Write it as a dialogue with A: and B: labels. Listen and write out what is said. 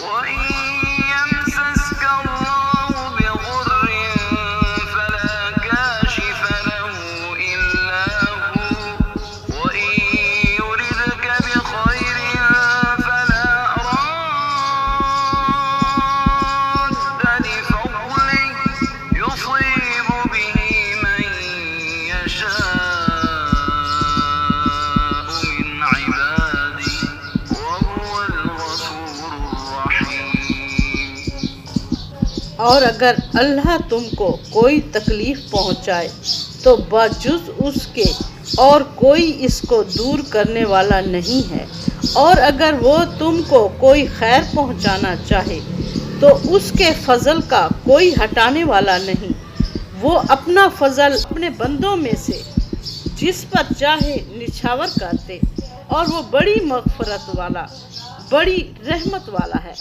A: وإن يمسسك الله بضر فلا كاشف له إلا هو وإن يردك بخير فلا راد لفضله يصيب به من يشاء من عباده وهو الغفور الرحيम।
B: और अगर अल्लाह तुमको कोई तकलीफ पहुंचाए तो बाजुज उसके और कोई इसको दूर करने वाला नहीं है, और अगर वो तुमको कोई खैर पहुंचाना चाहे तो उसके फजल का कोई हटाने वाला नहीं। वो अपना फजल अपने बंदों में से जिस पर चाहे निछावर करते, और वो बड़ी मग़फ़िरत वाला बड़ी रहमत वाला है।